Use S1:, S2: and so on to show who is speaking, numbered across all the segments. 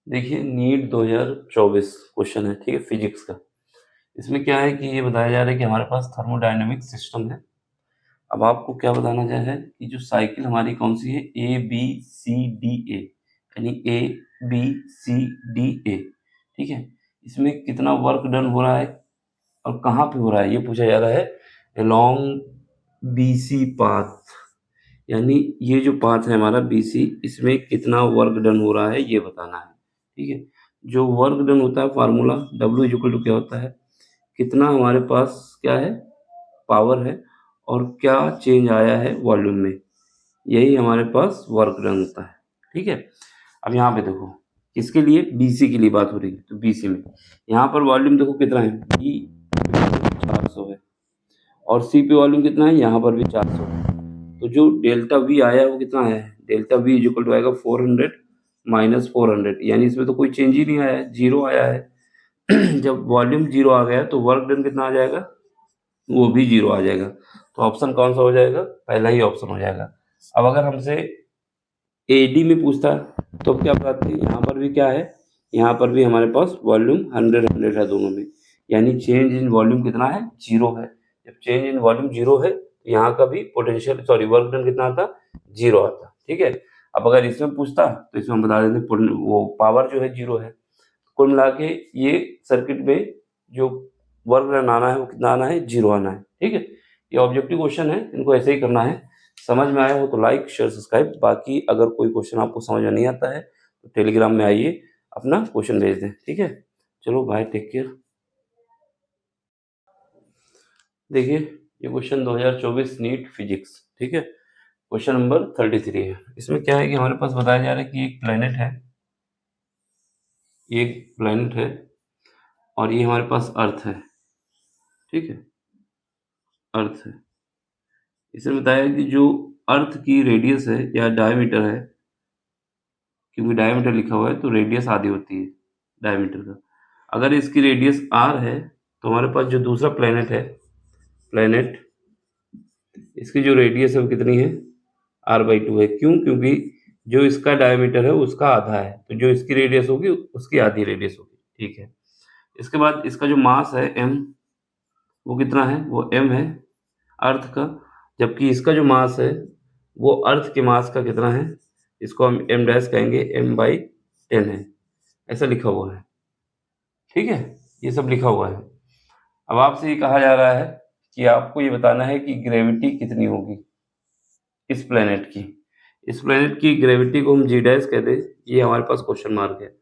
S1: देखिए NEET 2024 question है, ठीक है, फिजिक्स का। इसमें क्या है कि ये बताया जा रहा है कि हमारे पास थर्मोडायनामिक सिस्टम है। अब आपको क्या बताना है कि जो साइकिल हमारी कौन सी है, A B C D A, यानी A B C D A, ठीक है। इसमें कितना वर्क डन हो रहा है और कहाँ पे हो रहा है ये पूछा जा रहा है। अलोंग बी सी पाथ, यानी ये जो पाथ है हमारा BC, इसमें कितना वर्क डन हो रहा है ये बताना है, ठीक है। जो वर्क डन होता है फार्मूला W इक्वल टू क्या होता है, कितना हमारे पास क्या है, पावर है, और क्या चेंज आया है वॉल्यूम में, यही हमारे पास वर्क डन होता है, ठीक है। अब यहाँ पे देखो किसके लिए, BC के लिए बात हो रही है, तो BC में यहाँ पर वॉल्यूम देखो कितना है, B 400 है, और C पे वॉल्यूम कितना है, यहाँ पर भी 400 है। तो जो डेल्टा V आया है वो कितना आया है, डेल्टा V इक्वल टू आएगा 400 माइनस 400, यानी इसमें तो कोई चेंज ही नहीं आया है, जीरो आया है। जब वॉल्यूम जीरो आ गया तो वर्क डन कितना आ जाएगा, वो भी जीरो आ जाएगा। तो ऑप्शन कौन सा हो जाएगा, पहला ही ऑप्शन हो जाएगा। अब अगर हमसे AD में पूछता तो अब क्या बताते हैं, यहाँ पर भी क्या है, यहाँ पर भी हमारे पास वॉल्यूम 100 है दोनों में, यानी चेंज इन वॉल्यूम कितना है, जीरो है। जब चेंज इन वॉल्यूम जीरो है तो यहाँ का भी पोटेंशियल वर्क डन कितना आता, जीरो आता, ठीक है। अब अगर इसमें पूछता तो इसमें हम बता देते वो पावर जो है जीरो है। कुल मिला के ये सर्किट में जो वर्क डन आना है वो कितना आना है, जीरो आना है, ठीक है। ये ऑब्जेक्टिव क्वेश्चन है, इनको ऐसे ही करना है। समझ में आया हो तो लाइक शेयर सब्सक्राइब। बाकी अगर कोई क्वेश्चन आपको समझ में नहीं आता है तो टेलीग्राम में आइए, अपना क्वेश्चन भेज दें, ठीक है। चलो बाय, टेक केयर। देखिए ये क्वेश्चन 2024 नीट फिजिक्स, ठीक है, क्वेश्चन नंबर 33 है। इसमें क्या है कि हमारे पास बताया जा रहा है कि एक प्लेनेट है, ये एक प्लेनेट है और ये हमारे पास अर्थ है, ठीक है, अर्थ है। इसमें बताया कि जो अर्थ की रेडियस है या डायमीटर है, क्योंकि डायमीटर लिखा हुआ है तो रेडियस आधी होती है डायमीटर का। अगर इसकी रेडियस r है तो हमारे पास जो दूसरा प्लेनेट है, प्लेनेट, इसकी जो रेडियस है वो कितनी है, r/2 है। क्यों, क्योंकि जो इसका डायमीटर है उसका आधा है, तो जो इसकी रेडियस होगी उसकी आधी रेडियस होगी, ठीक है। इसके बाद इसका जो मास है m, वो कितना है, वो m है अर्थ का, जबकि इसका जो मास है वो अर्थ के मास का कितना है, इसको हम m डैश कहेंगे, m/10 है, ऐसा लिखा हुआ है, ठीक है। ये सब लिखा हुआ है। अब आपसे ये कहा जा रहा है कि आपको ये बताना है कि ग्रेविटी कितनी होगी इस प्लेनेट की। इस प्लेनेट की ग्रेविटी को हम जी डैश कहते हैं, ये हमारे पास क्वेश्चन मार्क है।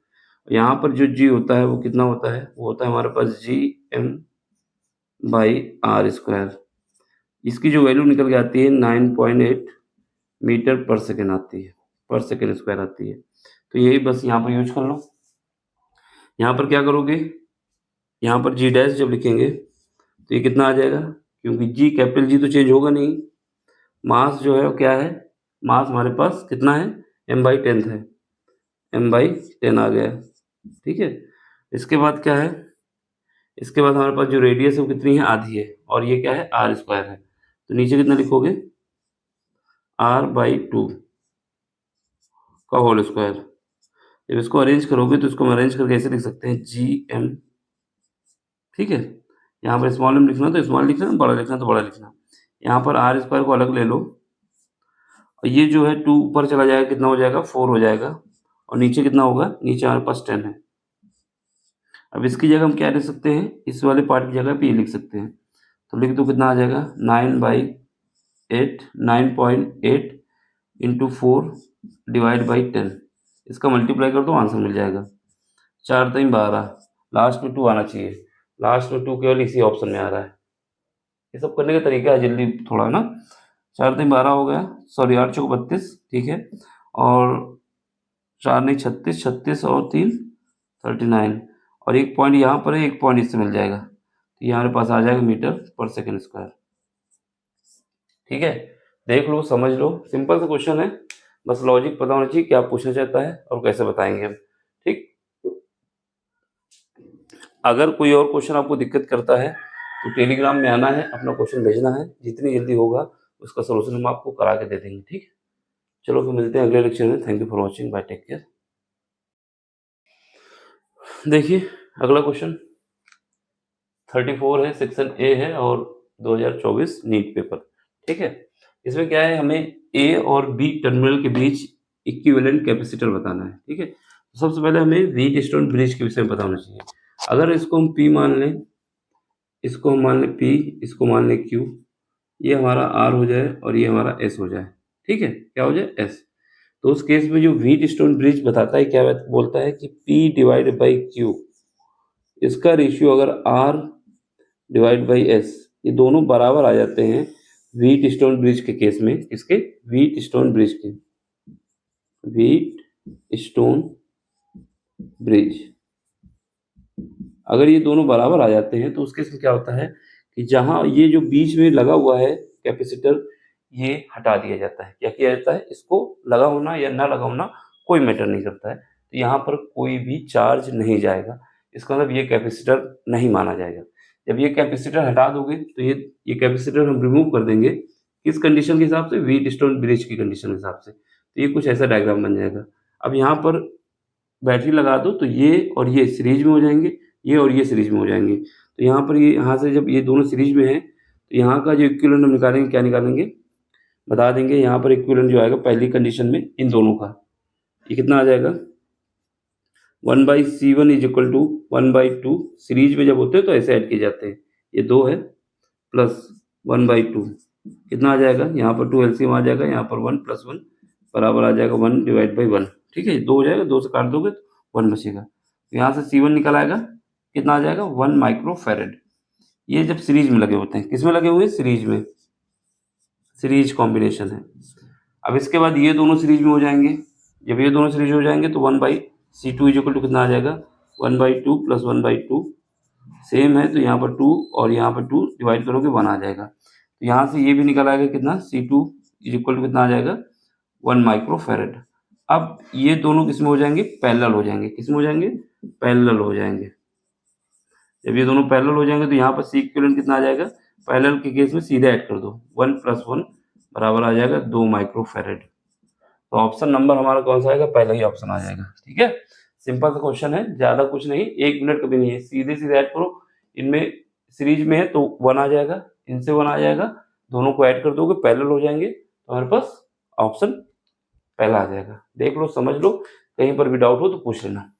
S1: यहाँ पर जो जी होता है वो कितना होता है, वो होता है हमारे पास Gm/r²। इसकी जो वैल्यू निकल के आती है 9.8 मीटर पर सेकेंड आती है, पर सेकेंड स्क्वायर आती है। तो यही बस यहाँ पर यूज कर लो। यहाँ पर क्या करोगे, यहाँ पर जी डैश जब लिखेंगे तो ये कितना आ जाएगा, क्योंकि जी कैपिटल जी तो चेंज होगा नहीं। मास जो है वो क्या है, मास हमारे पास कितना है, m/10 है, m/10 आ गया, ठीक है। इसके बाद क्या है, इसके बाद हमारे पास जो रेडियस है वो कितनी है, आधी है, और ये क्या है, r² है। तो नीचे कितना लिखोगे, r/2 का होल स्क्वायर। जब इसको अरेंज करोगे तो इसको हम अरेंज करके ऐसे लिख सकते हैं Gm, ठीक है। यहाँ पर स्मॉल m लिखना तो स्मॉल लिखना, बड़ा लिखना तो बड़ा लिखना। यहाँ पर r² को अलग ले लो, और ये जो है 2 ऊपर चला जाएगा, कितना हो जाएगा, 4 हो जाएगा, और नीचे कितना होगा, नीचे हमारे पास 10 है। अब इसकी जगह हम क्या लिख सकते हैं, इस वाले पार्ट की जगह पे ये लिख सकते हैं, तो लिख दो, कितना आ जाएगा, 9/8, 9.8 इंटू 4 डिवाइड बाई 10। इसका मल्टीप्लाई कर दो, आंसर मिल जाएगा। 4×3 12, लास्ट में 2 आना चाहिए, लास्ट में 2 केवल इसी ऑप्शन में आ रहा है। ये सब करने का तरीका है, जल्दी थोड़ा ना। 4×3 12 हो गया, सॉरी 8×4 32, ठीक है, और 4×9 36, 36 और 3 39, और एक पॉइंट यहाँ पर है, एक पॉइंट इससे मिल जाएगा, तो ये हमारे पास आ जाएगा मीटर पर सेकेंड स्क्वायर, ठीक है। देख लो, समझ लो, सिंपल सा क्वेश्चन है, बस लॉजिक पता होना चाहिए क्या पूछना चाहता है और कैसे बताएंगे हम, ठीक। अगर कोई और क्वेश्चन आपको दिक्कत करता है तो टेलीग्राम में आना है, अपना क्वेश्चन भेजना है, जितनी जल्दी होगा उसका सोल्यूशन हम आपको करा के दे देंगे, ठीक है। चलो फिर मिलते हैं अगले लेक्चर में। Thank you for watching, bye, take care. देखिए अगला क्वेश्चन 34 है, सेक्शन ए है और 2024 नीट पेपर, ठीक है। इसमें क्या है, हमें ए और बी टर्मिनल के बीच इक्विवेलेंट कैपेसिटर बताना है, ठीक है। तो सबसे पहले हमें व्हीटस्टोन ब्रिज के विषय में पता होना चाहिए। अगर इसको हम पी मान लें, इसको हम मान लें पी, इसको मान लें क्यू, ये हमारा आर हो जाए और ये हमारा एस हो जाए, ठीक है। क्या हो जाए, एस। तो उस केस में जो व्हीटस्टोन ब्रिज बताता है, क्या बोलता है कि पी डिवाइड बाई क्यू, इसका रेशियो अगर आर डिवाइड बाई एस, ये दोनों बराबर आ जाते हैं व्हीटस्टोन ब्रिज के केस में। किसके, व्हीटस्टोन ब्रिज के, व्हीटस्टोन ब्रिज अगर ये दोनों बराबर आ जाते हैं तो उस केस में क्या होता है कि जहां ये जो बीच में लगा हुआ है कैपेसिटर, ये हटा दिया जाता है। क्या किया जाता है, इसको लगा होना या ना लगा होना कोई मैटर नहीं करता है। तो यहाँ पर कोई भी चार्ज नहीं जाएगा, इसका मतलब ये कैपेसिटर नहीं माना जाएगा। जब ये कैपेसिटर हटा दोगे तो ये कैपेसिटर हम रिमूव कर देंगे, किस कंडीशन के हिसाब से, व्हीटस्टोन ब्रिज की कंडीशन के हिसाब से। तो ये कुछ ऐसा डायग्राम बन जाएगा। अब यहाँ पर बैटरी लगा दो तो ये और ये सीरीज में हो जाएंगे, ये और ये सीरीज में हो जाएंगे। तो यहाँ पर ये, यहाँ से जब ये दोनों सीरीज में हैं तो यहाँ का जो इक्विवेलेंट हम निकालेंगे, क्या निकालेंगे बता देंगे। यहाँ पर इक्विवेलेंट जो आएगा पहली कंडीशन में इन दोनों का, ये कितना आ जाएगा, 1/C1 is equal to 1/2। Series में जब होते हैं तो ऐसे ऐड किए जाते हैं। ये 2 है प्लस 1/2 कितना आ जाएगा, यहाँ पर 2 एलसीएम आ जाएगा, यहाँ पर 1 + 1 बराबर आ जाएगा 1 डिवाइड बाई 1, ठीक है। 2 हो जाएगा, 2 से काट दोगे तो 1 बचेगा। तो यहाँ से C1 निकल आएगा, कितना आ जाएगा, 1 माइक्रोफैरेड। ये जब सीरीज में लगे होते हैं, किस में लगे हुए, सीरीज में, सीरीज कॉम्बिनेशन है। अब इसके बाद ये दोनों सीरीज में हो जाएंगे। जब ये दोनों सीरीज हो जाएंगे तो 1/C2 इज इक्वल टू कितना आ जाएगा, 1/2 + 1/2 सेम है। तो यहाँ पर 2 और यहाँ पर 2 डिवाइड करोगे 1 आ जाएगा। तो यहाँ से ये भी निकल आएगा कितना, C2 इज इक्वल टू कितना आ जाएगा, 1 माइक्रोफैरेड। अब ये दोनों किसमें हो जाएंगे, पैरेलल हो जाएंगे। किसमें हो जाएंगे, पैरेलल हो जाएंगे। जब ये दोनों पैरेलल हो जाएंगे तो यहाँ पर C इक्विवेलेंट कितना आ जाएगा, पैरेलल के केस में सीधे ऐड कर दो, 1 + 1 बराबर आ जाएगा 2 माइक्रोफैरेड। तो ऑप्शन नंबर हमारा कौन सा आएगा, पहला ही ऑप्शन आ जाएगा, ठीक है। सिंपल सा क्वेश्चन है, ज्यादा कुछ नहीं, 1 मिनट कभी नहीं है, सीधे सीधे ऐड करो। इनमें सीरीज में है तो 1 आ जाएगा, इनसे 1 आ जाएगा, दोनों को ऐड कर दोगे पैरेलल हो जाएंगे, तो हमारे पास ऑप्शन पहला आ जाएगा। देख लो, समझ लो, कहीं पर भी डाउट हो तो पूछ लेना,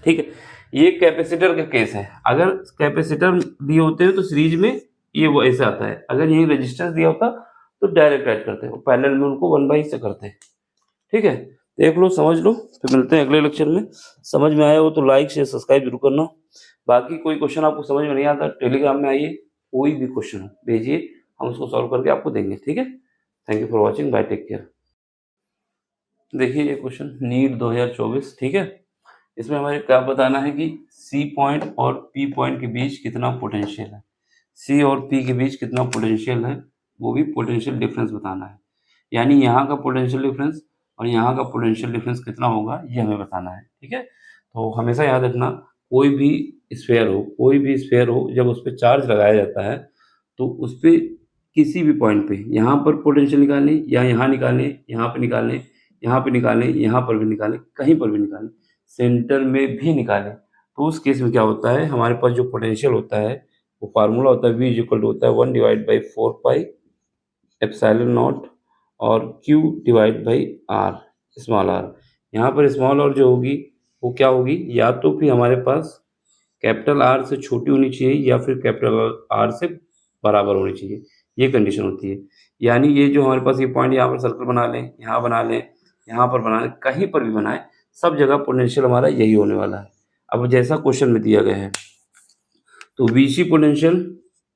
S1: ठीक है। ये कैपेसिटर का केस है। अगर कैपेसिटर दिए होते हैं तो सीरीज में ये वो ऐसे आता है, अगर यही रेजिस्टेंस दिया होता तो डायरेक्ट ऐड करते हैं, पैरेलल में उनको 1/, से करते हैं, ठीक है। देख लो, समझ लो, फिर मिलते हैं अगले लेक्चर में। समझ में आया हो तो लाइक शेयर सब्सक्राइब जरूर करना। बाकी कोई क्वेश्चन आपको समझ में नहीं आता, टेलीग्राम में आइए, कोई भी क्वेश्चन हो भेजिए, हम उसको सॉल्व करके आपको देंगे, ठीक है। Thank you for watching, bye, take care. देखिए ये क्वेश्चन नीट 2024, ठीक है। इसमें हमारे क्या बताना है कि C पॉइंट और P पॉइंट के बीच कितना पोटेंशियल है, C और P के बीच कितना पोटेंशियल है, वो भी पोटेंशियल डिफरेंस बताना है। यानी यहाँ का पोटेंशियल डिफरेंस और यहाँ का पोटेंशियल डिफरेंस कितना होगा, ये हमें बताना है, ठीक है। तो हमेशा याद रखना, कोई भी स्फेयर हो, जब उस पर चार्ज लगाया जाता है तो उस पर किसी भी पॉइंट पे, यहाँ पर पोटेंशियल निकालें या यहाँ निकालें, यहाँ पे निकालें, यहाँ पे निकालें, यहाँ पर भी निकालें, कहीं पर भी निकालें, सेंटर में भी निकालें, तो उस केस में क्या होता है, हमारे पास जो पोटेंशियल होता है वो फार्मूला होता है, V इक्वल टू होता है 1/4πε0 और Q divide by R, small r। यहाँ पर स्मॉल r जो होगी वो क्या होगी, या तो फिर हमारे पास कैपिटल R से छोटी होनी चाहिए या फिर कैपिटल R से बराबर होनी चाहिए, ये कंडीशन होती है। यानी ये जो हमारे पास ये पॉइंट, यहाँ पर सर्कल बना लें, यहाँ बना लें, यहाँ पर बना लें, कहीं पर भी बनाए, सब जगह पोटेंशियल हमारा यही होने वाला है। अब जैसा क्वेश्चन में दिया गया है तो VC पोटेंशियल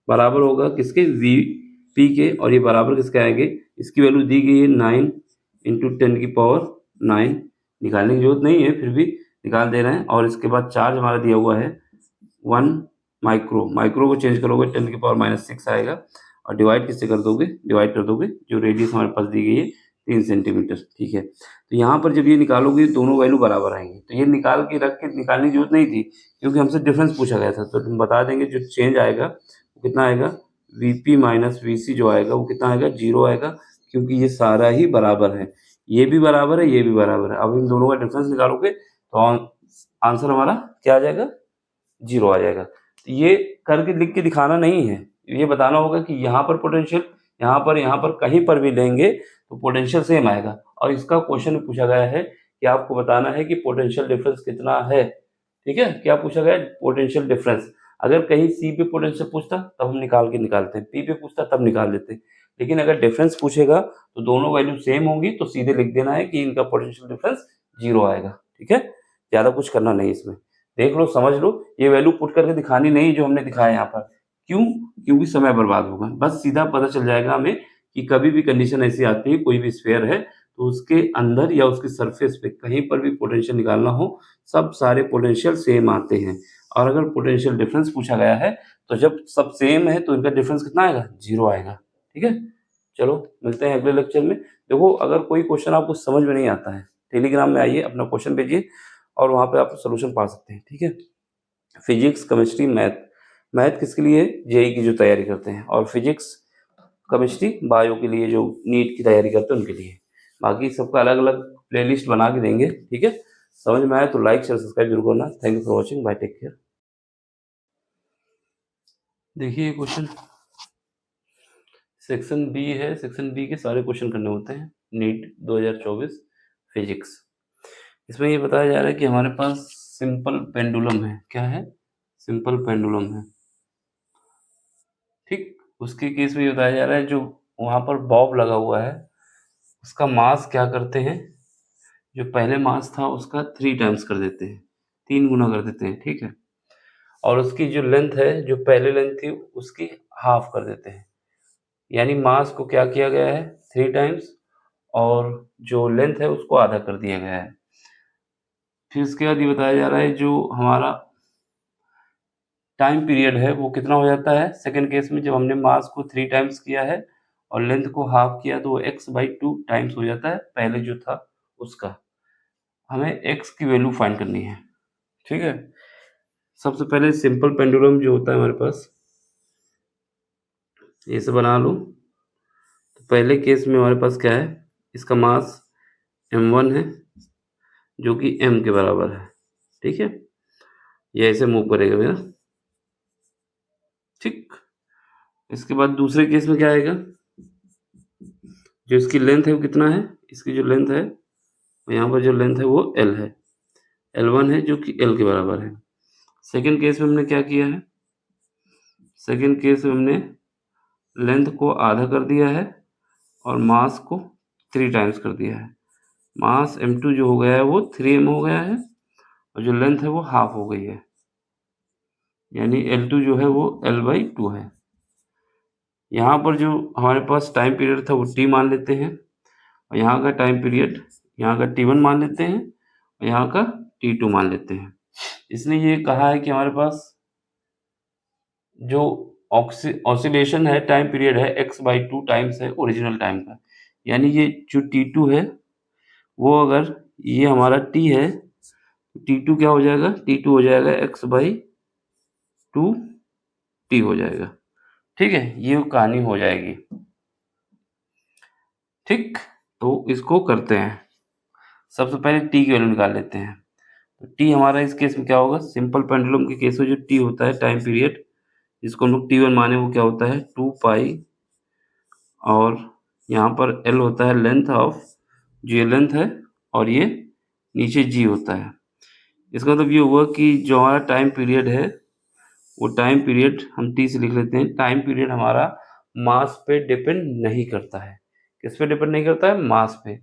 S1: बराबर होगा किसके, VP के, और ये बराबर किसके आएंगे, इसकी वैल्यू दी गई है 9 × 10⁹ निकालने की जरूरत नहीं है, फिर भी निकाल दे रहे हैं। और इसके बाद चार्ज हमारा दिया हुआ है 1 माइक्रो को चेंज करोगे 10⁻⁻6 आएगा, और डिवाइड किससे कर दोगे, जो रेडियस हमारे पास दी गई है 3 सेंटीमीटर, ठीक है। तो यहाँ पर जब ये निकालोगे दोनों वैल्यू बराबर आएंगे, तो ये निकाल के रख के निकालने की जरूरत नहीं थी, क्योंकि हमसे डिफरेंस पूछा गया था। तो हम बता देंगे जो चेंज आएगा वो कितना आएगा, VP - VC जो आएगा वो कितना आएगा, 0 आएगा, क्योंकि ये सारा ही बराबर है, ये भी बराबर है, ये भी बराबर है। अब इन दोनों का डिफरेंस निकालोगे तो आंसर हमारा क्या आ जाएगा, 0 आ जाएगा। तो ये करके लिख के दिखाना नहीं है, ये बताना होगा कि यहाँ पर पोटेंशियल, यहाँ पर कहीं पर भी लेंगे तो पोटेंशियल सेम आएगा। और इसका क्वेश्चन पूछा गया है कि आपको बताना है कि पोटेंशियल डिफरेंस कितना है। ठीक है, क्या पूछा गया है, पोटेंशियल डिफरेंस। अगर कहीं सी पे पोटेंशियल पूछता तब हम निकालते हैं, पी पे पूछता तब निकाल लेते, लेकिन अगर डिफरेंस पूछेगा तो दोनों वैल्यू सेम होंगी तो सीधे लिख देना है कि इनका पोटेंशियल डिफरेंस 0 आएगा। ठीक है, ज़्यादा कुछ करना नहीं इसमें, देख लो समझ लो, ये वैल्यू पुट करके दिखानी नहीं जो हमने दिखाया यहाँ पर। क्यों, क्योंकि समय बर्बाद होगा। बस सीधा पता चल जाएगा हमें कि कभी भी कंडीशन ऐसी आती है, कोई भी स्फीयर है तो उसके अंदर या उसकी सरफेस पे कहीं पर भी पोटेंशियल निकालना हो, सब सारे पोटेंशियल सेम आते हैं। और अगर पोटेंशियल डिफरेंस पूछा गया है तो जब सब सेम है तो इनका डिफरेंस कितना आएगा, 0 आएगा। ठीक है, चलो मिलते हैं अगले लेक्चर में। देखो अगर कोई क्वेश्चन आपको समझ में नहीं आता है, टेलीग्राम में आइए, अपना क्वेश्चन भेजिए और वहाँ पे आप सोल्यूशन पा सकते हैं। ठीक है, फिजिक्स, केमिस्ट्री, मैथ। मैथ किसके लिए, जेई की जो तैयारी करते हैं, और फिजिक्स, केमिस्ट्री, बायो के लिए जो नीट की तैयारी करते हैं उनके लिए। बाकी सबका अलग अलग प्लेलिस्ट बना के देंगे। ठीक है, समझ में आया तो लाइक शेयर सब्सक्राइब जरूर करना। Thank you for watching, bye, take care. देखिए क्वेश्चन सेक्शन बी है, सेक्शन बी के सारे क्वेश्चन करने होते हैं, नीट 2024 फिजिक्स। इसमें ये बताया जा रहा है कि हमारे पास सिंपल पेंडुलम है। क्या है, सिंपल पेंडुलम है। ठीक, उसके केस में ये बताया जा रहा है जो वहाँ पर बॉब लगा हुआ है उसका मास क्या करते हैं, जो पहले मास था उसका 3 टाइम्स कर देते हैं, 3 गुना कर देते हैं। ठीक है, और उसकी जो लेंथ है, जो पहले लेंथ थी उसकी हाफ कर देते हैं। यानी मास को क्या किया गया है, 3 टाइम्स, और जो लेंथ है उसको आधा कर दिया गया है। फिर इसके बाद ये बताया जा रहा है जो हमारा टाइम पीरियड है वो कितना हो जाता है सेकंड केस में, जब हमने मास को 3 टाइम्स किया है और लेंथ को हाफ किया तो वो x/2 टाइम्स हो जाता है पहले जो था उसका। हमें x की वैल्यू फाइंड करनी है। ठीक है, सबसे पहले सिंपल पेंडुलम जो होता है हमारे पास, इसे बना लो। तो पहले केस में हमारे पास क्या है, इसका मास m1 है जो कि m के बराबर है। ठीक है, ये ऐसे मूव करेगा मेरा। ठीक, इसके बाद दूसरे केस में क्या आएगा, जो इसकी लेंथ है वो कितना है, इसकी जो लेंथ है यहाँ पर जो लेंथ है वो l है, L1 है जो कि l के बराबर है। सेकंड केस में हमने क्या किया है, सेकंड केस में हमने लेंथ को आधा कर दिया है और मास को 3 टाइम्स कर दिया है। मास m2 जो हो गया है वो 3m हो गया है और जो लेंथ है वो हाफ हो गई है, यानी L2 जो है वो L/2 है। यहाँ पर जो हमारे पास टाइम पीरियड था वो t मान लेते हैं, और यहाँ का टाइम पीरियड, यहाँ का t1 मान लेते हैं और यहाँ का t2 मान लेते हैं। इसने ये कहा है कि हमारे पास जो ऑसिलेशन है, टाइम पीरियड है x/2 टाइम्स है ओरिजिनल टाइम का। यानी ये जो t2 है वो अगर ये हमारा t है, t2 क्या हो जाएगा, t2 हो जाएगा x/2 t हो जाएगा। ठीक है, ये कहानी हो जाएगी। ठीक, तो इसको करते हैं, सबसे पहले t की वैल्यू निकाल लेते हैं। तो t हमारा इस केस में क्या होगा, सिंपल पेंडुलम के केस में जो t होता है टाइम पीरियड, जिसको हम लोग t1 माने, वो क्या होता है 2 पाई, और यहाँ पर l होता है लेंथ ऑफ, जो ये लेंथ है, और ये नीचे g होता है। इसका मतलब ये हुआ कि जो हमारा टाइम पीरियड है वो टाइम पीरियड हम t से लिख लेते हैं। टाइम पीरियड हमारा मास पे डिपेंड नहीं करता है। किस पे डिपेंड नहीं करता है, मास पे।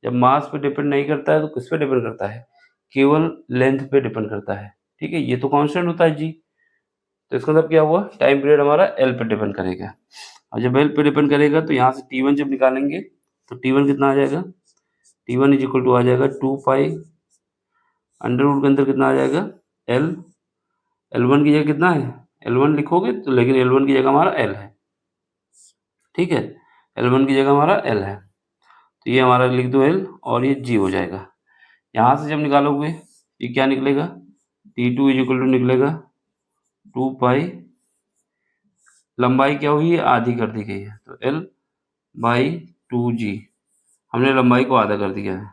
S1: जब मास पे डिपेंड नहीं करता है तो किस पे डिपेंड करता है, केवल लेंथ पे डिपेंड करता है। ठीक है, ये तो कांस्टेंट होता है g, तो इसका मतलब क्या हुआ, टाइम पीरियड हमारा l पे डिपेंड करेगा। और जब l पे डिपेंड करेगा तो यहाँ से t1 जब निकालेंगे तो t1 कितना आ जाएगा, t1 इज इक्वल टू आ जाएगा 2 पाई, अंडर रूट के अंदर कितना आ जाएगा l, L1 की जगह कितना है, L1 लिखोगे तो, लेकिन L1 की जगह हमारा l है। ठीक है, L1 की जगह हमारा l है, तो ये हमारा लिख दो l, और ये g हो जाएगा। यहाँ से जब निकालोगे ये क्या निकलेगा, t2 इज इक्वल टू निकलेगा 2 पाई, लंबाई क्या हुई है, आधी कर दी गई है, तो l/2g, हमने लंबाई को आधा कर दिया है।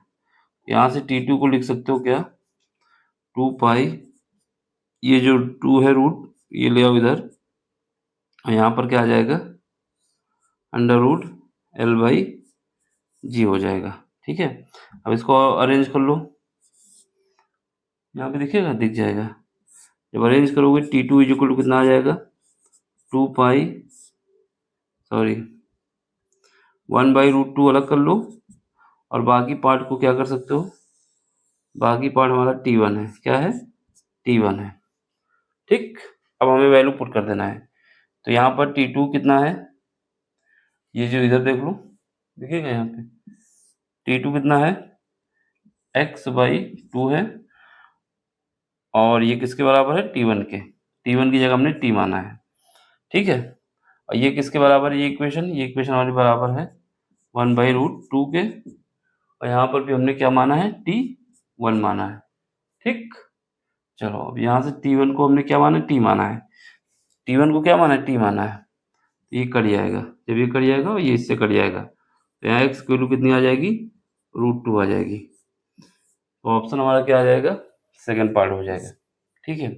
S1: यहाँ से t2 को लिख सकते हो क्या, 2 पाई, ये जो 2 है रूट ये ले आओ इधर, और यहाँ पर क्या आ जाएगा, अंडर रूट एल बाई जी हो जाएगा। ठीक है, अब इसको अरेंज कर लो, यहाँ पे दिखेगा, दिख जाएगा। जब अरेंज करोगे T2 इज इक्वल टू कितना आ जाएगा, 2 पाई, सॉरी 1/√2 अलग कर लो, और बाकी पार्ट को क्या कर सकते हो, बाकी पार्ट हमारा T1 है, क्या है, T1 है। ठीक, अब हमें वैल्यू पुट कर देना है, तो यहाँ पर T2 कितना है, ये जो इधर देख लो, दिखेगा यहाँ पे T2 कितना है, x/2 है, और ये किसके बराबर है, T1 के। T1 की जगह हमने T माना है। ठीक है, और ये किसके बराबर है, ये इक्वेशन हमारी बराबर है 1/√2 के, और यहाँ पर भी हमने क्या माना है, T1 माना है। ठीक, चलो अब यहाँ से T1 को हमने क्या माना है, T माना है, T1 को क्या माना है, T माना है, तो ये कट जाएगा, जब ये कट जाएगा और ये इससे कट जाएगा, तो यहाँ x की वैल्यू कितनी आ जाएगी, √2 आ जाएगी। तो ऑप्शन हमारा क्या आ जाएगा, सेकंड पार्ट हो जाएगा। ठीक है,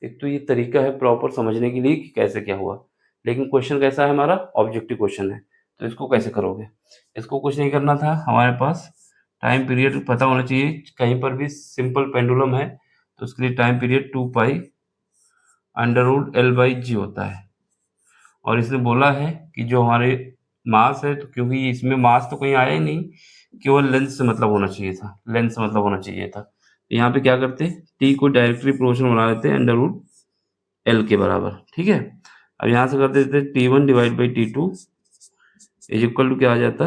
S1: एक तो ये तरीका है प्रॉपर समझने के लिए कि कैसे क्या हुआ, लेकिन क्वेश्चन कैसा है हमारा, ऑब्जेक्टिव क्वेश्चन है, तो इसको कैसे करोगे, इसको कुछ नहीं करना था, हमारे पास टाइम पीरियड पता होना चाहिए, कहीं पर भी सिंपल पेंडुलम है तो उसके लिए टाइम पीरियड 2 पाई √L/g होता है, और इसने बोला है कि जो हमारे मास है, तो क्योंकि इसमें मास तो कहीं आया ही नहीं, केवल लेंथ से मतलब होना चाहिए था, लेंथ से मतलब होना चाहिए था, तो यहाँ पे क्या करते, टी को डायरेक्टली प्रोपोर्शनल बना लेते हैं √L के बराबर। ठीक है, अब यहाँ से कर देते T1 divide by T2 is equal to क्या आ जाता,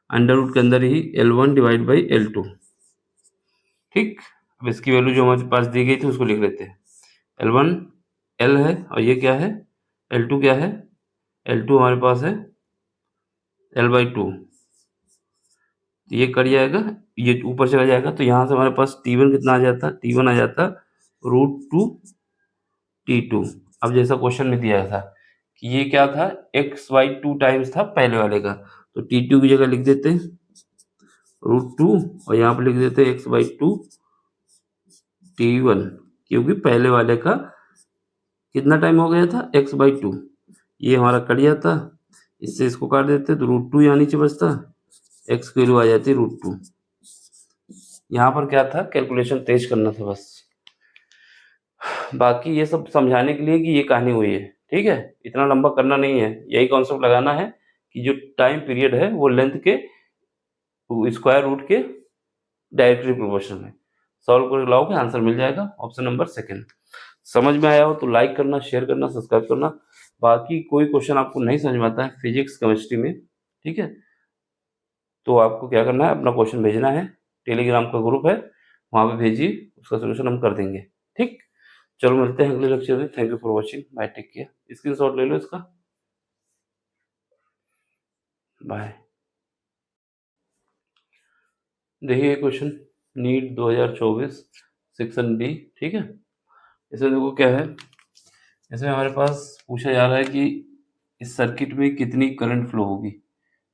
S1: अंडर रूट के अंदर ही L1 डिवाइड बाई L2। ठीक, अब इसकी वैल्यू जो हमारे पास दी गई थी उसको लिख लेते हैं, L1 L है, और ये क्या है, L2 क्या है, L2 हमारे पास है L/2, ये कट जाएगा, ये ऊपर चला जाएगा, तो यहाँ से हमारे पास T1 कितना आ जाता, T1 आ जाता √2 T2। अब जैसा क्वेश्चन में दिया था कि ये क्या था, x/2 टाइम्स था पहले वाले का, तो T2 की जगह लिख देते √2, और यहाँ पर लिख देते x/2 T1, क्योंकि पहले वाले का कितना टाइम हो गया था, x/2, ये हमारा कट जाता, इससे इसको काट देते तो √2 यहाँ नीचे बचता, x की वैल्यू आ जाती √2। यहाँ पर क्या था, कैलकुलेशन तेज करना था बस, बाकी ये सब समझाने के लिए कि ये कहानी हुई है। ठीक है, इतना लंबा करना नहीं है, यही कॉन्सेप्ट लगाना है कि जो टाइम पीरियड है वो लेंथ के स्क्वायर रूट के डायरेक्टली प्रोपोर्शनल है। सॉल्व कर लाओगे आंसर मिल जाएगा, ऑप्शन नंबर सेकंड। समझ में आया हो तो लाइक करना, शेयर करना, सब्सक्राइब करना। बाकी कोई क्वेश्चन आपको नहीं समझ में आता है फिजिक्स केमिस्ट्री में, ठीक है, तो आपको क्या करना है, अपना क्वेश्चन भेजना है, टेलीग्राम का ग्रुप है वहाँ पे भेजिए, उसका सोल्यूशन हम कर देंगे। ठीक, चलो मिलते हैं अगले लेक्चर में। Thank you for watching, bye, take care. Screenshot ले लो इसका, बाय। देखिए क्वेश्चन नीट 2024 सेक्शन बी। ठीक है, इसमें देखो क्या है, इसमें हमारे पास पूछा जा रहा है कि इस सर्किट में कितनी करंट फ्लो होगी।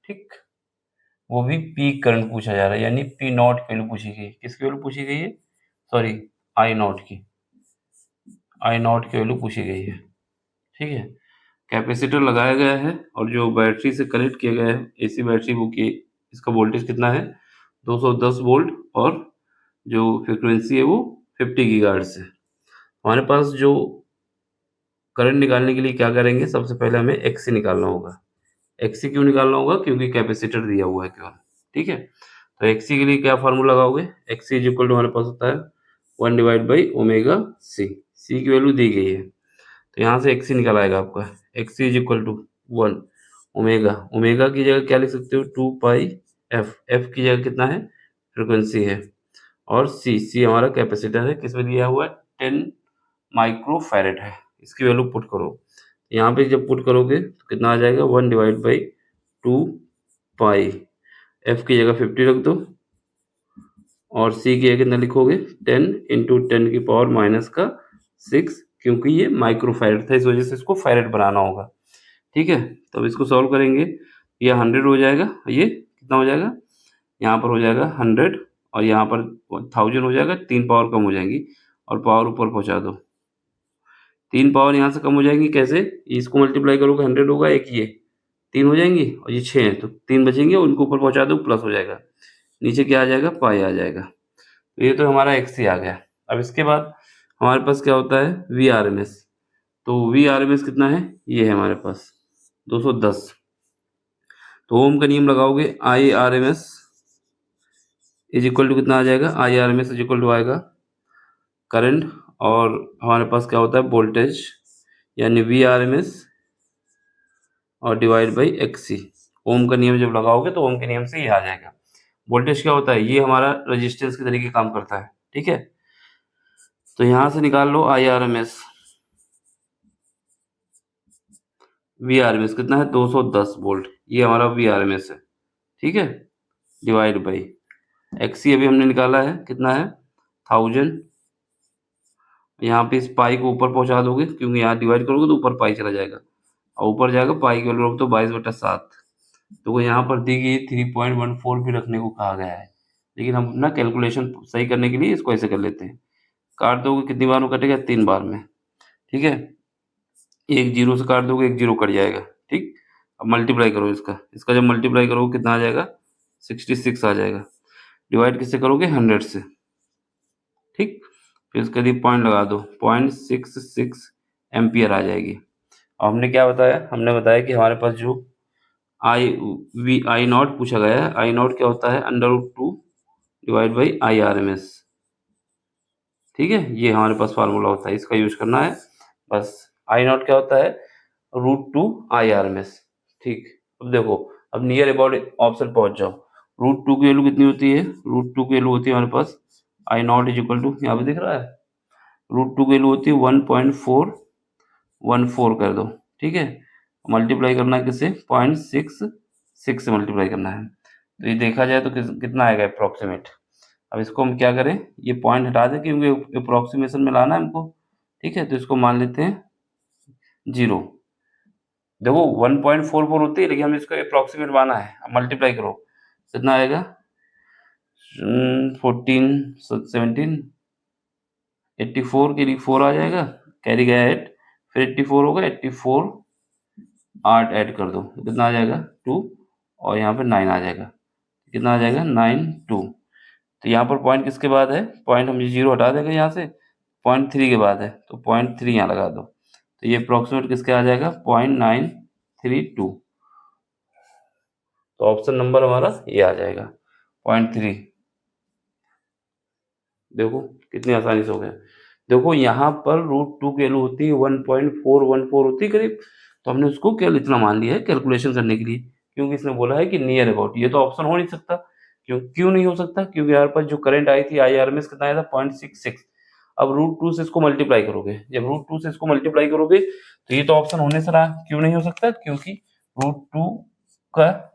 S1: ठीक, वो भी पीक करंट पूछा जा रहा है, यानी पी नॉट की वैल्यू पूछी गई। किसकी वैल्यू पूछी गई है, सॉरी आई नॉट की, आई नॉट की वैल्यू पूछी गई है। ठीक है, कैपेसिटर लगाया गया है और जो बैटरी से कनेक्ट किया गया है एसी बैटरी, वो की इसका वोल्टेज कितना है 210 वोल्ट, और जो फ्रिक्वेंसी है वो 50 गीगाहर्ट्ज है। हमारे पास जो करंट निकालने के लिए क्या करेंगे, सबसे पहले हमें एक्सी निकालना होगा। एक्सी क्यों निकालना होगा, क्योंकि कैपेसिटर दिया हुआ है केवल। ठीक है, तो एक्सी के लिए क्या फार्मूला लगाओगे, एक्सी इज इक्वल टू हमारे पास होता है 1 डिवाइड बाई ओमेगा सी, सी की वैल्यू दी गई है, तो यहाँ से एक्सी निकल आएगा आपका, XC is equal to 1 omega, omega की जगह क्या लिख सकते हो 2 पाई एफ, एफ की जगह कितना है फ्रिक्वेंसी है, और सी, सी हमारा कैपेसिटर है, किसमें दिया हुआ है 10 माइक्रोफैरेड है, इसकी वैल्यू पुट करो। यहाँ पे जब पुट करोगे तो कितना आ जाएगा 1 डिवाइड बाई 2 पाई, एफ की जगह 50 रख दो, और सी की जगह कितना लिखोगे 10 इंटू 10 की पावर माइनस का 6, क्योंकि ये माइक्रोफैरेड था इस वजह से इसको फैरेड बनाना होगा। ठीक है, तो अब इसको सॉल्व करेंगे, ये 100 हो जाएगा, ये कितना हो जाएगा, यहाँ पर हो जाएगा 100, और यहाँ पर 1000 हो जाएगा, 3 पावर कम हो जाएंगी और पावर ऊपर पहुँचा दो। 3 पावर यहाँ से कम हो जाएंगी कैसे? इसको मल्टीप्लाई करोगे 100 होगा, एक ये 3 हो जाएंगी और ये 6 हैं, तो 3 बचेंगे और उनको ऊपर पहुँचा दो, प्लस हो जाएगा। नीचे क्या आ जाएगा? पाई आ जाएगा। तो ये तो हमारा एक्स ही आ गया। अब इसके बाद हमारे पास क्या होता है? V R M S. तो वी आर एम एस कितना है? ये है हमारे पास 210। तो ओम का नियम लगाओगे, I R M S is equal to कितना आ जाएगा? I R M S is equal to आएगा करंट, और हमारे पास क्या होता है? वोल्टेज, यानी वी आर एम एस और divide by X C. Ohm का नियम जब लगाओगे तो ओम के नियम से ये आ जाएगा। वोल्टेज क्या होता है? ये हमारा रेजिस्टेंस के तरीके काम करता है, ठीक है। तो यहाँ से निकाल लो I R M S. V R M S कितना है? 210 वोल्ट, ये हमारा वी आर एम एस है, ठीक है। डिवाइड बाई एक्स सी अभी हमने निकाला है, कितना है? 1000। यहाँ पे इस पाई को ऊपर पहुँचा दोगे, क्योंकि यहाँ डिवाइड करोगे तो ऊपर पाई चला जाएगा और ऊपर जाएगा पाई की वैल्यू रख दो 22/7। तो यहाँ पर दी गई 3.14 भी रखने को कहा गया है, लेकिन हम ना कैलकुलेशन सही करने के लिए इसको ऐसे कर लेते हैं। काट दोगे कितनी बार में कटेगा? 3 बार में, ठीक है। एक जीरो से काट दोगे, एक जीरो कट जाएगा, ठीक। अब मल्टीप्लाई करो इसका, इसका जब मल्टीप्लाई करोगे कितना आ जाएगा? 66 आ जाएगा। डिवाइड किससे करोगे? 100 से, ठीक। फिर इसके लिए पॉइंट लगा दो, 0.66 एम्पियर आ जाएगी। और हमने क्या बताया? हमने बताया कि हमारे पास जो आई नॉट पूछा गया है, आई नॉट क्या होता है? √2 divide by I R M S, ठीक है। ये हमारे पास फार्मूला होता है, इसका यूज करना है बस। आई नॉट क्या होता है? √2 आई आर एम एस, ठीक। अब देखो, अब नियर अबाउट ऑप्शन पहुंच जाओ। √2 की वैल्यू कितनी होती है? √2 की वैल्यू होती है हमारे पास आई नॉट इज इक्वल टू, यहाँ पे दिख रहा है, √2 की वैल्यू होती है 1.414 कर दो, ठीक है। मल्टीप्लाई करना है किससे? 0.66 से मल्टीप्लाई करना है। तो ये देखा जाए तो कितना आएगा अप्रॉक्सीमेट। अब इसको हम क्या करें? ये पॉइंट हटा दें, क्योंकि अप्रॉक्सीमेशन में लाना है हमको, ठीक है। तो इसको मान लेते हैं 0। देखो 1.44 होती है, लेकिन हम इसको अप्रॉक्सीमेट माना है। अब मल्टीप्लाई करो, कितना आएगा? 14 17 84 के लिए 4 आ जाएगा, कैरी गया 8, फिर 84 होगा, 84 8 ऐड कर दो, कितना आ जाएगा? 2, और यहाँ पे 9 आ जाएगा, कितना आ जाएगा? 92। तो यहाँ पर पॉइंट किसके बाद है? पॉइंट हम 0 हटा देंगे यहाँ से, 0.3 के बाद है, तो 0.3 यहाँ लगा दो। तो ये अप्रॉक्सीमेट किसके आ जाएगा? 0.932। तो ऑप्शन नंबर हमारा ये आ जाएगा 0.3। देखो कितनी आसानी से हो गया। देखो यहाँ पर √2 की वैल्यू होती है 1.414 होती है करीब, तो हमने उसको केवल इतना मान लिया है कैलकुलेशन करने के लिए, क्योंकि इसने बोला है कि नियर अबाउट। ये तो ऑप्शन हो नहीं सकता। क्यों नहीं हो सकता? क्योंकि हमारे पास जो करंट आई थी आई आर एम एस कितना आया था? 0.66। अब √2 से इसको मल्टीप्लाई करोगे, जब √2 से इसको मल्टीप्लाई करोगे तो ये तो ऑप्शन होने से रहा। क्यों नहीं हो सकता? क्योंकि √2 का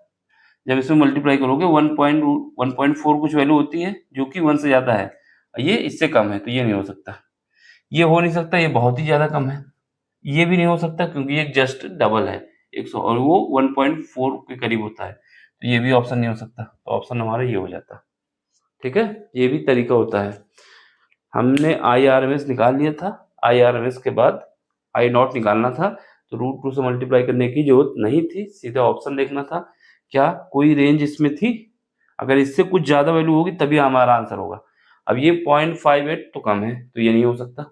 S1: जब इसमें मल्टीप्लाई करोगे 1.4 कुछ वैल्यू होती है जो कि 1 से ज्यादा है, ये इससे कम है, तो ये नहीं हो सकता। ये हो नहीं सकता, ये बहुत ही ज्यादा कम है। ये भी नहीं हो सकता क्योंकि ये जस्ट डबल है 100, और वो 1.4 के करीब होता है, तो ये भी ऑप्शन नहीं हो सकता। तो ऑप्शन हमारा ये हो जाता, ठीक है। ये भी तरीका होता है। हमने आई आर एम एस निकाल लिया था, आई आर एम एस के बाद आई नॉट निकालना था, तो √2 से मल्टीप्लाई करने की जरूरत नहीं थी, सीधा ऑप्शन देखना था क्या कोई रेंज इसमें थी। अगर इससे कुछ ज्यादा वैल्यू होगी तभी हमारा आंसर होगा। अब ये 0.58 तो कम है, तो ये नहीं हो सकता।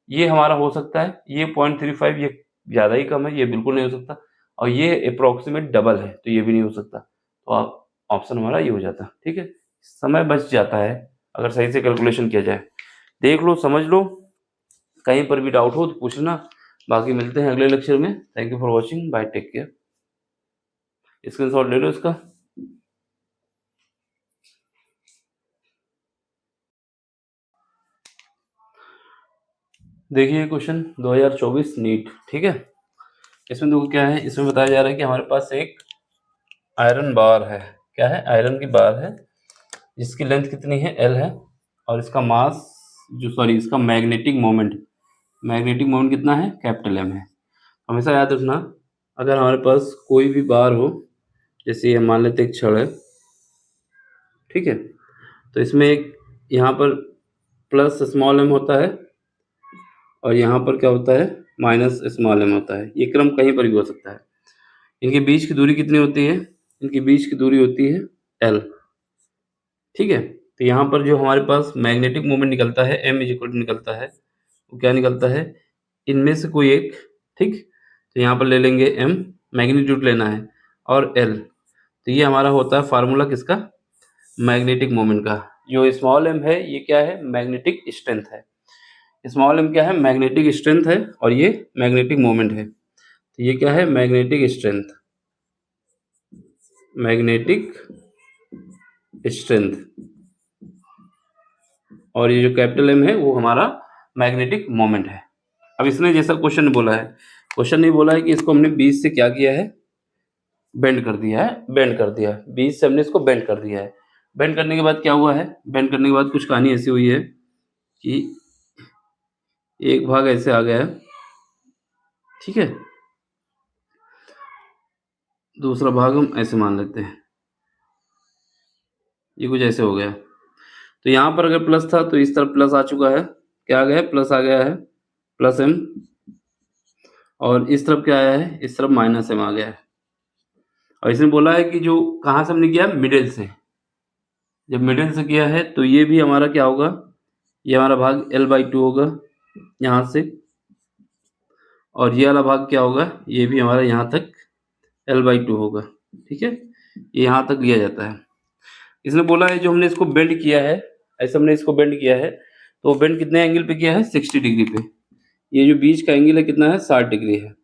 S1: ये हमारा हो सकता है, ये 0.35 ये ज्यादा ही कम है, ये बिल्कुल नहीं हो सकता। और ये अप्रोक्सीमेट डबल है, तो ये भी नहीं हो सकता। तो आप ऑप्शन हमारा ये हो जाता, ठीक है। समय बच जाता है अगर सही से कैलकुलेशन किया जाए। देख लो, समझ लो, कहीं पर भी डाउट हो तो पूछना। बाकी मिलते हैं अगले लेक्चर में। Thank you for watching, bye, take care. Screenshot ले लो इसका। देखिए क्वेश्चन 2024 नीट, ठीक है। इसमें देखो क्या है, इसमें बताया जा रहा है कि हमारे पास एक आयरन बार है। क्या है? आयरन की बार है, जिसकी लेंथ कितनी है? L है, और इसका मास इसका मैग्नेटिक मोमेंट कितना है? कैपिटल M है। हमेशा याद रखना, अगर हमारे पास कोई भी बार हो, जैसे ये मान लेते एक छड़ है, ठीक है, तो इसमें एक यहाँ पर प्लस स्मॉल m होता है और यहाँ पर क्या होता है, माइनस स्मॉल m होता है। ये क्रम कहीं पर भी हो सकता है। इनके बीच की दूरी कितनी होती है? इनके बीच की दूरी होती है l, ठीक है। तो यहाँ पर जो हमारे पास मैग्नेटिक मोमेंट निकलता है m निकलता है, वो क्या निकलता है, इनमें से कोई एक, ठीक। तो यहाँ पर ले लेंगे m, मैग्नीट्यूड लेना है, और l। तो ये हमारा होता है फार्मूला किसका, मैग्नेटिक मोमेंट का। जो स्मॉल m है ये क्या है, मैग्नेटिक स्ट्रेंथ है। स्मॉल m क्या है, मैग्नेटिक स्ट्रेंथ है, और ये मैग्नेटिक मोमेंट है। तो ये क्या है, मैग्नेटिक स्ट्रेंथ, मैग्नेटिक स्ट्रेंथ, और ये जो कैपिटल M है वो हमारा मैग्नेटिक मोमेंट है। अब इसने जैसा क्वेश्चन बोला है, क्वेश्चन नहीं बोला है कि इसको हमने बीच से क्या किया है, बेंड कर दिया है, बेंड कर दिया है, बीच से हमने इसको बेंड कर दिया है। बेंड करने के बाद क्या हुआ है, बेंड करने के बाद कुछ कहानी ऐसी हुई है कि एक भाग ऐसे आ गया है, ठीक है, दूसरा भाग हम ऐसे मान लेते हैं, ये कुछ ऐसे हो गया। तो यहाँ पर अगर प्लस था तो इस तरफ प्लस आ चुका है, क्या आ गया है, प्लस आ गया है, प्लस m, और इस तरफ क्या आया है, इस तरफ माइनस m आ गया है। और इसने बोला है कि जो कहाँ से हमने किया, मिडिल से। जब मिडिल से किया है तो ये भी हमारा क्या होगा, ये हमारा भाग l/2 होगा यहाँ से, और ये वाला भाग क्या होगा, ये भी हमारा यहाँ तक l/2 होगा, ठीक है। ये यहाँ तक लिया जाता है। इसने बोला है जो हमने इसको बेंड किया है, ऐसे हमने इसको बेंड किया है, तो बेंड कितने एंगल पे किया है, 60 डिग्री पे। ये जो बीच का एंगल है कितना है, 60 डिग्री है।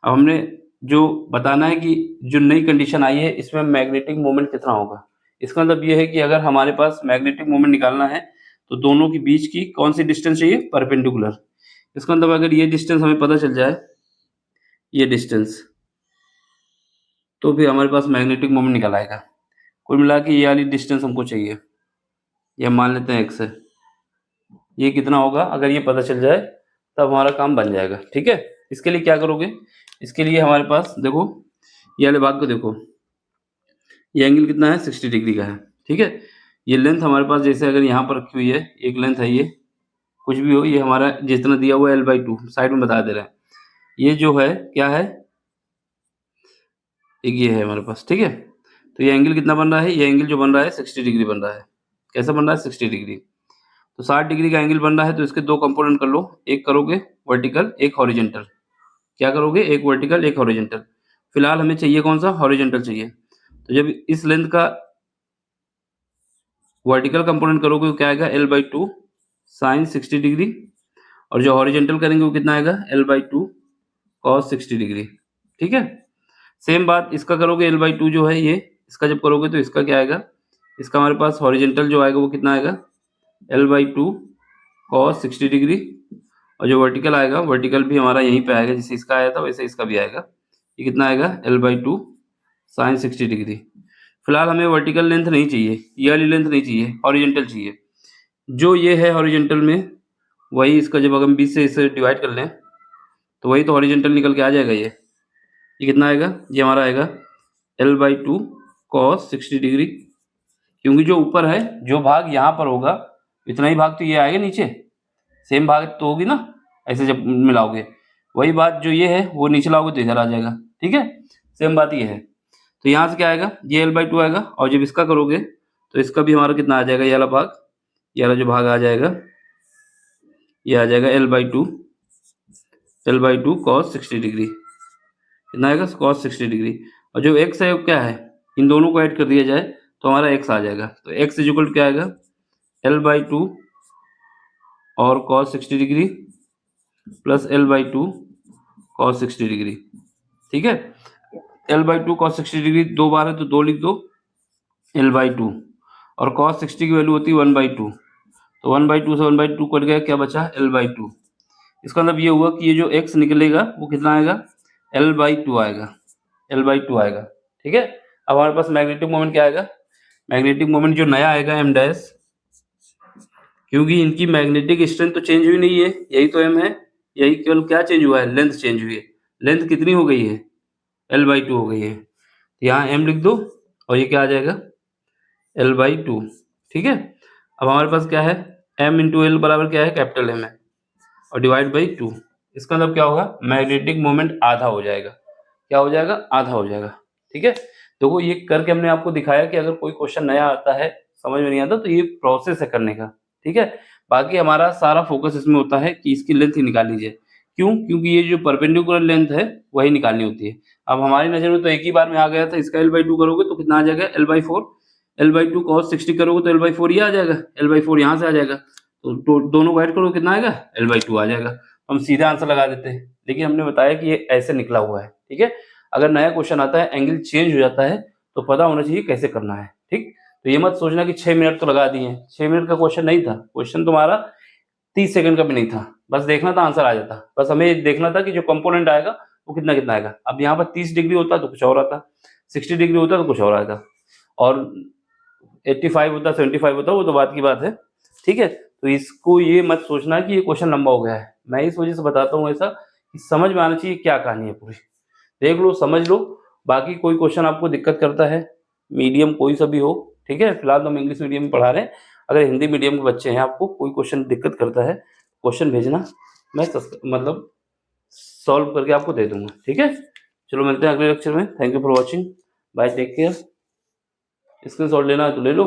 S1: अब हमने जो बताना है कि जो नई कंडीशन आई है इसमें मैग्नेटिक मोमेंट कितना होगा। इसका मतलब ये है कि अगर हमारे पास मैग्नेटिक मोमेंट निकालना है तो दोनों के बीच की कौन सी डिस्टेंस चाहिए, परपेंडिकुलर। इसका मतलब अगर ये डिस्टेंस हमें पता चल जाए, ये डिस्टेंस, तो फिर हमारे पास मैग्नेटिक मोमेंट निकल आएगा। कुल मिला के ये वाली डिस्टेंस हमको चाहिए, ये मान लेते हैं x है। ये कितना होगा, अगर ये पता चल जाए तब हमारा काम बन जाएगा, ठीक है। इसके लिए क्या करोगे, इसके लिए हमारे पास देखो, ये वाले भाग को देखो, ये एंगल कितना है, 60 डिग्री का है, ठीक है। ये लेंथ हमारे पास जैसे अगर यहाँ पर रखी हुई है, एक लेंथ है, ये कुछ भी हो, ये हमारा जितना दिया हुआ है l/2 साइड में बता दे रहा है। ये जो है क्या है, एक ये है हमारे पास, ठीक है। तो ये एंगल कितना बन रहा है, ये एंगल जो बन रहा है 60 डिग्री बन रहा है। कैसा बन रहा है, 60 डिग्री। तो 60 डिग्री का एंगल बन रहा है, तो इसके दो कंपोनेंट कर लो, एक करोगे वर्टिकल, एक हॉरिजेंटल। क्या करोगे, एक वर्टिकल, एक हॉरिजेंटल। फिलहाल हमें चाहिए कौन सा, हॉरिजेंटल चाहिए। तो जब इस लेंथ का वर्टिकल कंपोनेंट करोगे वो क्या आएगा, l/2 साइन 60 डिग्री, और जो हॉरिजेंटल करेंगे वो कितना आएगा, l/2 कॉस 60 डिग्री, ठीक है। सेम बात इसका करोगे, l/2 जो है ये, इसका जब करोगे तो इसका क्या आएगा, इसका हमारे पास हॉरिजेंटल जो आएगा वो कितना आएगा, l/2 कॉस 60 डिग्री, और जो वर्टिकल आएगा, वर्टिकल भी हमारा यहीं पे आएगा, जैसे इसका आया था वैसे इसका भी आएगा। ये कितना आएगा, l/2 साइन 60 डिग्री। फिलहाल हमें वर्टिकल लेंथ नहीं चाहिए, ये वाली लेंथ नहीं चाहिए, हॉरिजेंटल चाहिए। जो ये है हॉरिजेंटल में, वही इसका जब हम 20 से इसे डिवाइड कर लें तो वही तो हॉरिजेंटल निकल के आ जाएगा। ये कितना आएगा, ये हमारा आएगा l/2 कॉस 60 डिग्री, क्योंकि जो ऊपर है, जो भाग यहाँ पर होगा इतना ही भाग तो ये आएगा नीचे, सेम भाग तो होगी ना, ऐसे जब मिलाओगे वही बात जो ये है वो नीचे लाओगे तो इधर आ जाएगा, ठीक है। सेम बात ये है। तो यहाँ से क्या आएगा, ये l/2 आएगा, और जब इसका करोगे तो इसका भी हमारा कितना आ जाएगा, ये वाला भाग, ये वाला जो भाग आ जाएगा, ये आ जाएगा l/2 कॉस 60 डिग्री। कितना आएगा, कॉस 60 डिग्री। और जो x है वो क्या है, इन दोनों को ऐड कर दिया जाए तो हमारा x आ जाएगा। तो x इक्वल क्या आएगा, l/2 और cos 60 degree plus l/2 cos 60 degree, ठीक है। l/2 कॉस 60 डिग्री दो बार है तो दो लिख दो, l/2, और कॉस 60 की वैल्यू होती है 1/2, तो 1/2 से 1/2 कट गया, क्या बचा, l/2। इसका मतलब ये हुआ कि ये जो x निकलेगा वो कितना आएगा, l/2 आएगा, l/2 आएगा, ठीक है। अब हमारे पास मैग्नेटिक मोमेंट क्या आएगा, मैग्नेटिक मोमेंट जो नया आएगा m डैश, क्योंकि इनकी मैग्नेटिक स्ट्रेंथ तो चेंज हुई नहीं है, यही तो m है, यही केवल क्या चेंज हुआ है, लेंथ चेंज हुई है। लेंथ कितनी हो गई है, l/2 हो गई है। यहाँ m लिख दो और ये क्या आ जाएगा, l/2, ठीक है। अब हमारे पास क्या है, m इंटू एल बराबर क्या है, कैपिटल एम है, और डिवाइड बाई 2। इसका मतलब क्या होगा, मैग्नेटिक मोमेंट आधा हो जाएगा। क्या हो जाएगा, आधा हो जाएगा। ठीक है, देखो ये करके हमने आपको दिखाया कि अगर कोई क्वेश्चन नया आता है, समझ में नहीं आता, तो ये प्रोसेस है करने का। ठीक है, बाकी हमारा सारा फोकस इसमें होता है कि इसकी लेंथ ही निकाल लीजिए। क्यों, क्योंकि ये जो परपेंडिकुलर लेंथ है वही निकालनी होती है। अब हमारी नजर में तो एक ही बार में आ गया था, इसका l/2 करोगे तो कितना आ जाएगा, l/4। l/2 cos 60 करोगे तो l/4 ये आ जाएगा, l/4 यहाँ से आ जाएगा, तो दोनों को ऐड करोगे कितना आएगा, l/2 आ जाएगा। हम सीधे आंसर लगा देते हैं, लेकिन हमने बताया कि ये ऐसे निकला हुआ है। ठीक है, अगर नया क्वेश्चन आता है, एंगल चेंज हो जाता है, तो पता होना चाहिए कैसे करना है। ठीक, तो ये मत सोचना कि 6 मिनट तो लगा दिए, 6 मिनट का क्वेश्चन नहीं था, क्वेश्चन तुम्हारा 30 सेकंड का भी नहीं था, बस देखना था आंसर आ जाता। बस हमें देखना था कि जो कंपोनेंट आएगा वो कितना कितना आएगा। अब यहाँ पर 30 डिग्री होता तो कुछ और आता, 60 डिग्री होता तो कुछ और आता, और 85 होता, 75 होता, वो तो बात की बात है। ठीक है, तो इसको ये मत सोचना कि ये क्वेश्चन लंबा हो गया है। मैं इस वजह से बताता हूँ ऐसा कि समझ में आना चाहिए क्या कहानी है पूरी। देख लो, समझ लो। बाकी कोई क्वेश्चन आपको दिक्कत करता है, मीडियम कोई सा भी हो, ठीक है, फिलहाल तो हम इंग्लिश मीडियम में पढ़ा रहे हैं। अगर हिंदी मीडियम के बच्चे हैं, आपको कोई क्वेश्चन दिक्कत करता है, क्वेश्चन भेजना, मैं मतलब सॉल्व करके आपको दे दूंगा। ठीक है, चलो मिलते हैं अगले लेक्चर में। Thank you for watching, bye, take care. Screen shot लेना है तो ले लो।